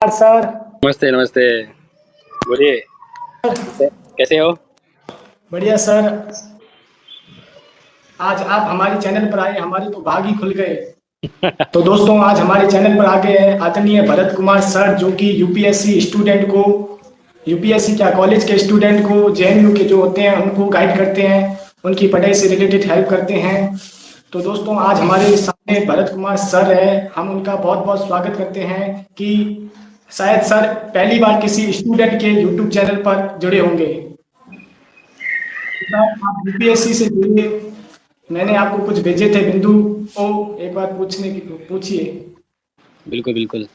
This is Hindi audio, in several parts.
सर। नमस्ते नमस्ते। बोलिए। कैसे हो? बढ़िया सर। आज आप हमारे चैनल पर आए, हमारे तो भाग ही खुल गए। तो दोस्तों, आज हमारे चैनल पर आ गए हैं आदरणीय भरत कुमार सर, जो कि यूपीएससी स्टूडेंट को, यूपीएससी क्या कॉलेज के स्टूडेंट को, जेएनयू के जो होते हैं उनको गाइड करते हैं, उनकी पढ़ाई से रिलेटेड हेल्प करते हैं। तो दोस्तों, आज हमारे सामने भरत कुमार सर है, हम उनका बहुत बहुत स्वागत करते हैं कि शायद सर पहली बार किसी स्टूडेंट के यूट्यूब चैनल पर जुड़े होंगे। आप यूपीएससी से जुड़े, मैंने आपको कुछ भेजे थे बिंदु को, एक बार पूछिए। बिल्कुल बिल्कुल।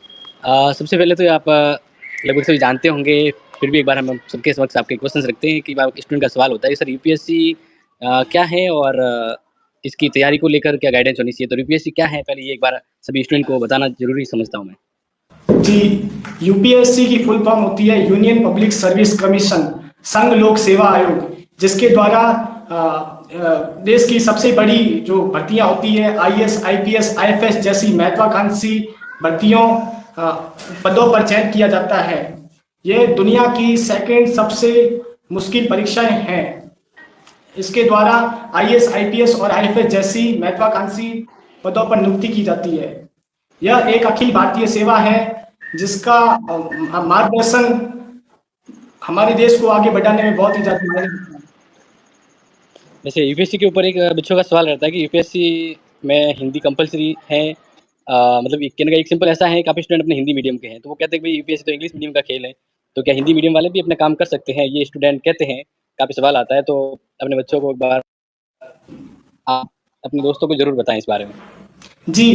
सबसे पहले तो आप लगभग सभी जानते होंगे, फिर भी एक बार हम सबके समक्ष आपके क्वेश्चंस रखते हैं कि स्टूडेंट का सवाल होता है सर यूपीएससी क्या है और इसकी तैयारी को लेकर क्या गाइडेंस होनी चाहिए। तो यूपीएससी क्या है पहले ये एक बार सभी स्टूडेंट को बताना जरूरी समझता हूँ मैं। जी, यूपीएससी की फुल फॉर्म होती है यूनियन पब्लिक सर्विस कमीशन, संघ लोक सेवा आयोग, जिसके द्वारा देश की सबसे बड़ी जो भर्तियां होती है आईएएस, आईपीएस, आईएफएस जैसी महत्वाकांक्षी भर्तियों पदों पर चयन किया जाता है। ये दुनिया की सेकंड सबसे मुश्किल परीक्षाएं हैं। इसके द्वारा आईएएस, आईपीएस और आईएफएस जैसी महत्वाकांक्षी पदों पर नियुक्ति की जाती है। यह एक अखिल भारतीय सेवा है जिसका मार्गदर्शन हमारे देश को आगे बढ़ाने में बहुत ही ज्यादा मदद करता है। जैसे यूपीएससी के ऊपर एक बच्चों का सवाल रहता है कि यूपीएससी में हिंदी कंपलसरी है। मतलब एक कहने का एक सिंपल ऐसा है, काफ़ी स्टूडेंट अपने हिंदी मीडियम के हैं, तो वो कहते हैं कि भाई यूपीएससी तो इंग्लिश मीडियम का खेल है, तो क्या हिंदी मीडियम वाले भी अपना काम कर सकते हैं, ये स्टूडेंट कहते हैं। काफ़ी सवाल आता है, तो अपने बच्चों को एक बार आप अपने दोस्तों को ज़रूर बताएं इस बारे में। जी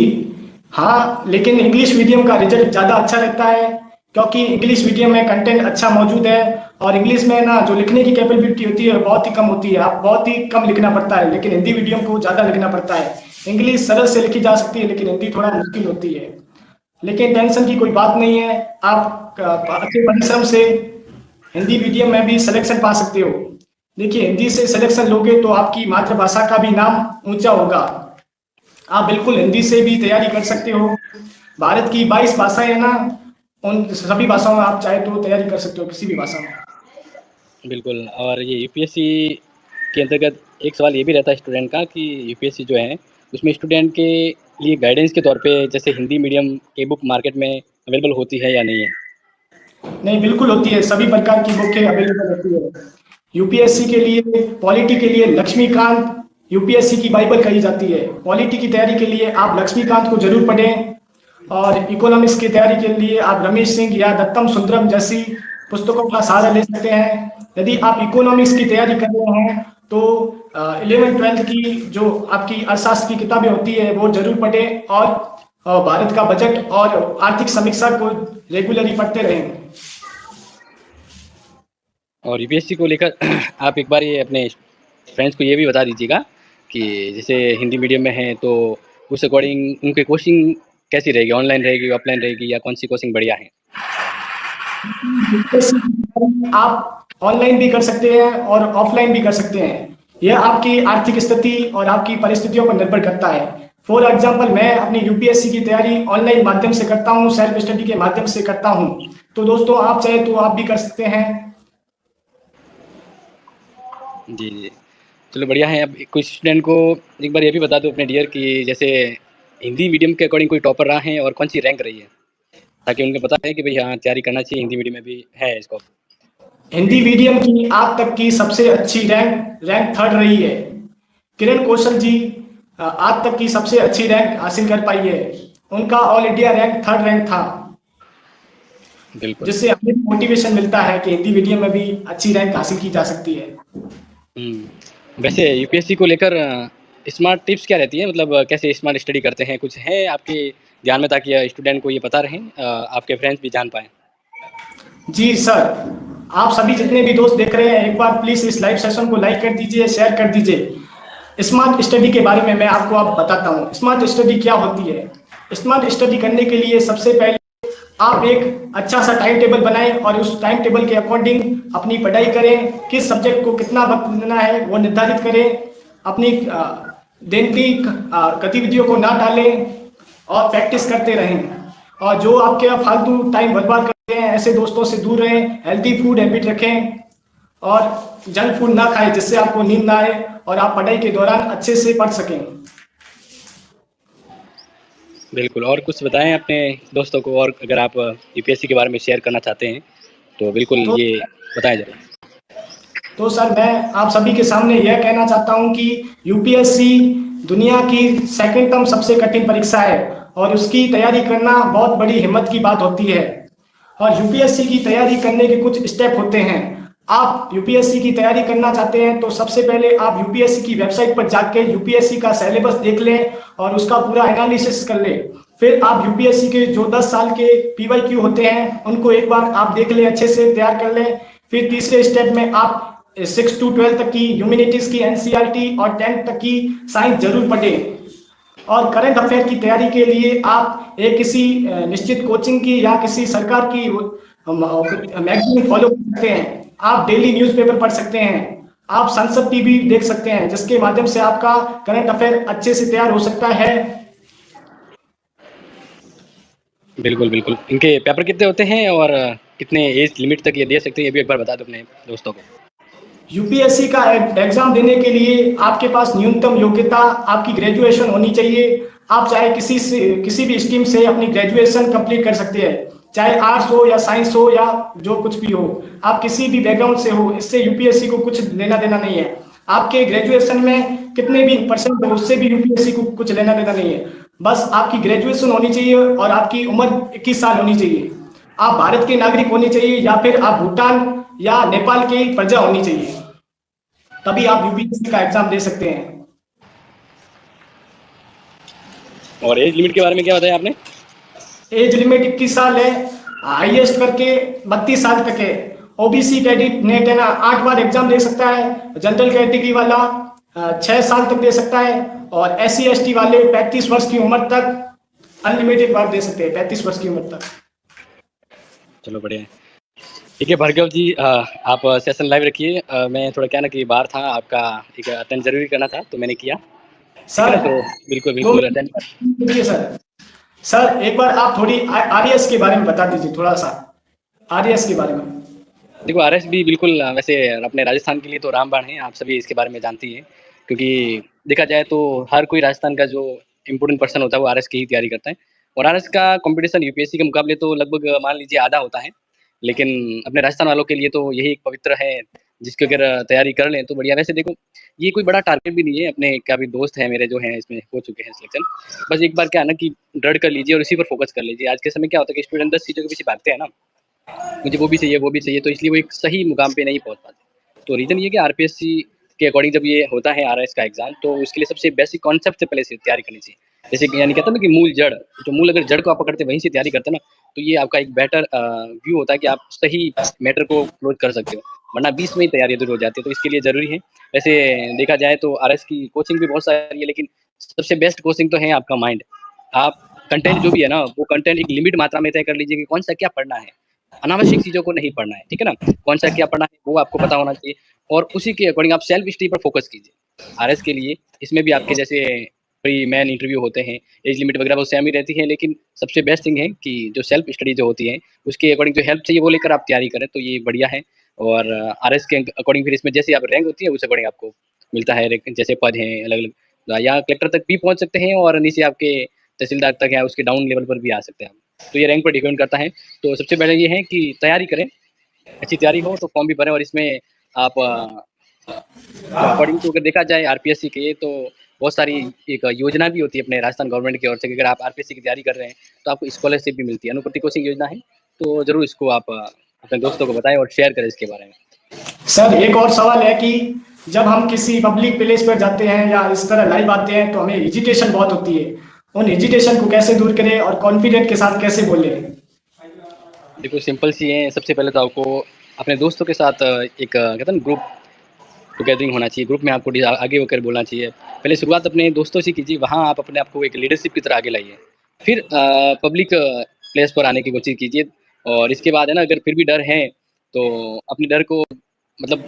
हाँ, लेकिन इंग्लिश मीडियम का रिजल्ट ज़्यादा अच्छा रहता है, क्योंकि इंग्लिश मीडियम में कंटेंट अच्छा मौजूद है और इंग्लिश में ना जो लिखने की कैपेबिलिटी होती है बहुत ही कम होती है, आप बहुत ही कम लिखना पड़ता है, लेकिन हिंदी मीडियम को ज़्यादा लिखना पड़ता है। इंग्लिश सरल से लिखी जा सकती है, लेकिन हिंदी थोड़ा मुश्किल होती है। लेकिन टेंशन की कोई बात नहीं है, आप अच्छे परिश्रम से हिंदी मीडियम में भी सिलेक्शन पा सकते हो। देखिए, हिंदी से सिलेक्शन लोगे तो आपकी मातृभाषा का भी नाम ऊंचा होगा। आप बिल्कुल हिंदी से भी तैयारी कर सकते हो। भारत की 22 भाषाएं हैं ना, उन सभी भाषाओं में आप चाहे तो तैयारी कर सकते हो, किसी भी भाषा में। बिल्कुल। और ये यूपीएससी के अंतर्गत एक सवाल ये भी रहता है स्टूडेंट का कि यूपीएससी जो है उसमें स्टूडेंट के लिए गाइडेंस के तौर पे जैसे हिंदी मीडियम की बुक मार्केट में अवेलेबल होती है या नहीं है? नहीं, बिल्कुल होती है, सभी प्रकार की बुकें अवेलेबल होती है। यूपीएससी के लिए, पॉलिटी के लिए लक्ष्मीकांत यूपीएससी की बाइबल कही जाती है। पॉलिटी की तैयारी के लिए आप लक्ष्मीकांत को जरूर पढ़ें, और इकोनॉमिक्स की तैयारी के लिए आप रमेश सिंह या दत्तम सुंदरम जैसी पुस्तकों का सहारा ले सकते हैं। यदि आप इकोनॉमिक्स की तैयारी कर रहे हैं तो 11वीं 12वीं की जो आपकी अर्थशास्त्र की किताबें होती है वो जरूर पढ़ें, और भारत का बजट और आर्थिक समीक्षा को रेगुलरली पढ़ते रहें। और यूपीएससी को लेकर आप एक बार ये अपने फ्रेंड्स को ये भी बता दीजिएगा कि जैसे हिंदी मीडियम में है तो उस अकॉर्डिंग उनकी कोचिंग कैसी रहेगी, ऑनलाइन रहेगी, ऑफलाइन रहेगी, या कौन सी कोचिंग बढ़िया है? आप ऑनलाइन भी कर सकते हैं और ऑफलाइन भी कर सकते हैं। यह आपकी आर्थिक स्थिति और आपकी परिस्थितियों पर निर्भर करता है। फॉर एग्जाम्पल, मैं अपनी यूपीएससी की तैयारी ऑनलाइन माध्यम से करता हूँ, सेल्फ स्टडी के माध्यम से करता हूँ। तो दोस्तों, आप चाहे तो आप भी कर सकते हैं। जी जी, चलो बढ़िया है। अब कुछ स्टूडेंट को एक बार ये भी बता दो अपने डियर कि जैसे हिंदी मीडियम के अकॉर्डिंग कोई टॉपर रहा है और कौन सी रैंक रही है, ताकि उनको पता है कि भाई हाँ तैयारी करना चाहिए, हिंदी मीडियम में भी है इसको। हिंदी मीडियम की आज तक की सबसे अच्छी रैंक 3rd रही है। किरण कौशल जी आज तक की सबसे अच्छी रैंक हासिल कर पाई है। उनका all India rank 3rd rank था, बिल्कुल। जिससे हमें मोटिवेशन मिलता है कि हिंदी मीडियम में भी अच्छी रैंक हासिल की जा सकती है। वैसे यूपीएससी को लेकर स्मार्ट टिप्स क्या रहती है, मतलब कैसे स्मार्ट स्टडी करते हैं, कुछ है आपके ध्यान में, ताकि स्टूडेंट को ये पता रहे, आपके फ्रेंड्स भी जान पाएँ? जी सर, आप सभी जितने भी दोस्त देख रहे हैं, एक बार प्लीज इस लाइव सेशन को लाइक कर दीजिए, शेयर कर दीजिए। स्मार्ट स्टडी के बारे में मैं आपको अब बताता हूँ, स्मार्ट स्टडी क्या होती है। स्मार्ट स्टडी करने के लिए सबसे पहले आप एक अच्छा सा टाइम टेबल बनाएं और उस टाइम टेबल के अकॉर्डिंग अपनी पढ़ाई करें। किस सब्जेक्ट को कितना वक्त देना है वो निर्धारित करें। अपनी दैनिक गतिविधियों को ना टालें और प्रैक्टिस करते रहें। और जो आपके फालतू टाइम बर्बाद करते हैं ऐसे दोस्तों से दूर रहें, हेल्दी फूड हैबिट रखें और जंक फूड ना खाएं जिससे आपको नींद ना आए और आप पढ़ाई के दौरान अच्छे से पढ़ सकें। बिल्कुल, और कुछ बताएँ अपने दोस्तों को, और अगर आप यूपीएससी के बारे में शेयर करना चाहते हैं, तो बिल्कुल तो ये बताएँ ज़रा। तो सर मैं आप सभी के सामने यह कहना चाहता हूं कि यूपीएससी दुनिया की सेकंड सबसे कठिन परीक्षा है और उसकी तैयारी करना बहुत बड़ी हिम्मत की बात होती है। और यूपीएससी की तैयारी करने के कुछ स्टेप होते हैं। आप यूपीएससी की तैयारी करना चाहते हैं तो सबसे पहले आप यूपीएससी की वेबसाइट पर जाके यूपीएससी का सिलेबस देख लें और उसका पूरा एनालिसिस कर लें। फिर आप यूपीएससी के जो 10 साल के पीवाईक्यू होते हैं उनको एक बार आप देख लें, अच्छे से तैयार कर लें। फिर तीसरे स्टेप में आप 6 to 12 तक की ह्यूमैनिटीज की एनसीईआरटी और 10th तक की साइंस जरूर पढ़ें। और करंट अफेयर की तैयारी के लिए आप एक किसी निश्चित कोचिंग की या किसी सरकार की मैगजीन फॉलो कर सकते हैं। आप डेली न्यूज़पेपर पढ़ सकते हैं। आप संसद टीवी देख सकते हैं जिसके माध्यम से आपका करंट अफेयर अच्छे से तैयार हो सकता है। बिल्कुल, बिल्कुल। इनके पेपर कितने होते हैं और कितने एज लिमिट तक ये दे सकते हैं, ये भी एक बार बता दो अपने दोस्तों को। यूपीएससी का एग्जाम देने के लिए आपके पास न्यूनतम योग्यता आपकी ग्रेजुएशन होनी चाहिए। आप चाहे किसी भी स्ट्रीम से अपनी ग्रेजुएशन कंप्लीट कर सकते हैं, चाहे आर्ट्स हो या साइंस हो या जो कुछ भी हो। आप किसी भी बैकग्राउंड से हो, इससे यूपीएससी को कुछ लेना देना नहीं है। आपके ग्रेजुएशन में कितने भी परसेंट हो उससे भी यूपीएससी को कुछ लेना देना नहीं है। बस आपकी ग्रेजुएशन होनी चाहिए और आपकी उम्र 21 साल होनी चाहिए। आप भारत के नागरिक होने चाहिए या फिर आप भूटान या नेपाल की प्रजा होनी चाहिए, तभी आप यूपीएससी का एग्जाम दे सकते हैं। और एज लिमिट के बारे में क्या बताया आपने? एज लिमिट 21 साल है, हाईएस्ट करके 32 साल तक है। ओबीसी कैंडिडेट है ना 8 बार एग्जाम दे सकता है, जनरल कैटेगरी वाला 6 साल तक दे सकता है और एससी एसटी वाले 35 वर्ष की उम्र तक अनलिमिटेड बार दे सकते हैं, 35 वर्ष की उम्र तक। चलो बढ़िया है। ठीक है भार्गव जी, आप सेशन लाइव रखिए। मैं थोड़ा क्या ना कि बाहर था, आपका एक अटेंड ज़रूरी करना था तो मैंने किया। ठीक है सर ना? तो बिल्कुल, 2 बिल्कुल अटेंड। Minute sir. सर एक बार आप थोड़ी आरएएस के बारे में बता दीजिए, थोड़ा सा आरएएस के बारे में। देखो आरएस भी बिल्कुल वैसे अपने राजस्थान के लिए तो रामबाण है, आप सभी इसके बारे में जानती हैं। क्योंकि देखा जाए तो हर कोई राजस्थान का जो इम्पोर्टेंट पर्सन होता है वो आरएस की ही तैयारी करता है। और आरएस का कॉम्पिटिशन यूपीएससी के मुकाबले तो लगभग मान लीजिए आधा होता है। लेकिन अपने राजस्थान वालों के लिए तो यही एक पवित्र है, जिसकी अगर तैयारी कर लें तो बढ़िया। वैसे देखो ये कोई बड़ा टारगेट भी नहीं है, अपने काफ़ी दोस्त हैं मेरे जो हैं इसमें हो चुके हैं सिलेक्शन। बस एक बार क्या है ना कि दृढ़ कर लीजिए और इसी पर फोकस कर लीजिए। आज के समय क्या होता है कि स्टूडेंट 10 चीज़ों के पीछे भागते हैं ना, मुझे वो भी चाहिए, तो इसलिए वो एक सही मुकाम पे नहीं पहुँच पाते। तो रीज़न ये है कि आरपीएससी के अकॉर्डिंग जब ये होता है आरआईएस का एग्ज़ाम, तो उसके लिए सबसे बेसिक कॉन्सेप्ट से पहले से तैयारी करनी चाहिए। जैसे कि यानी कहते हैं ना कि मूल जड़, जो मूल अगर जड़ को आप पकड़ते हैं वहीं से तैयारी करते हैं ना, तो ये आपका एक बेटर व्यू होता है कि आप सही मैटर को क्लोज़ कर सकते हो। वरना बीच में ही तैयारी अधूरी हो जाती है, तो इसके लिए ज़रूरी है। वैसे देखा जाए तो आरआईएस की कोचिंग भी बहुत सारी है, लेकिन सबसे बेस्ट कोचिंग तो है आपका माइंड। आप कंटेंट जो भी है ना, वो कंटेंट एक लिमिट मात्रा में तय कर लीजिए कि कौन-सा क्या पढ़ना है। अनावश्यक चीज़ों को नहीं पढ़ना है, ठीक है ना? कौन-सा क्या पढ़ना है वो आपको पता होना चाहिए और उसी के अकॉर्डिंग आप सेल्फ स्टडी पर फ़ोकस कीजिए। आरएस के लिए इसमें भी आपके जैसे प्री मेन इंटरव्यू होते हैं, एज लिमिट वगैरह वो सेम ही रहती है, लेकिन सबसे बेस्ट थिंग है कि जो सेल्फ स्टडी जो होती है, उसके अकॉर्डिंग जो हेल्प चाहिए वो लेकर आप तैयारी करें, तो ये बढ़िया है। और आरएस के अकॉर्डिंग फिर इसमें जैसे आप रैंक होती है उस अकॉर्डिंग आपको मिलता है रैंक, जैसे पद हैं अलग-अलग या कलेक्टर तक भी पहुँच सकते हैं और नीचे आपके तहसीलदार तक या उसके डाउन लेवल पर भी आ सकते हैं आप। तो ये रैंक पर डिपेंड करता है। तो सबसे पहले ये है कि तैयारी करें, अच्छी तैयारी हो तो फॉर्म भी भरें और इसमें आप अकॉर्डिंग टू अगर देखा जाए आरपीएससी के तो बहुत सारी एक योजना भी होती है अपने राजस्थान गवर्नमेंट की ओर से कि अगर आप आरपीएससी की तैयारी कर रहे हैं तो आपको स्कॉलरशिप भी मिलती है। अनुपूर्ति कोचिंग योजना है, तो ज़रूर इसको आप अपने दोस्तों को बताएँ और शेयर करें इसके बारे में। सर एक और सवाल है कि जब हम किसी पब्लिक प्लेस पर जाते हैं या इस तरह लाइव आते हैं तो हमें हेजिटेशन बहुत होती है। उन हेजिटेशन को कैसे दूर करें और कॉन्फिडेंट के साथ कैसे बोलें? देखो सिंपल सी है, सबसे पहले तो आपको अपने दोस्तों के साथ एक कहते हैं ना ग्रुप तो गैदरिंग होना चाहिए, ग्रुप में आपको आगे होकर बोलना चाहिए। पहले शुरुआत अपने दोस्तों से कीजिए, वहाँ आप अपने आप को एक लीडरशिप की तरह आगे लाइए। फिर पब्लिक प्लेस पर आने की कोशिश कीजिए और इसके बाद है ना अगर फिर भी डर है, तो अपने डर को मतलब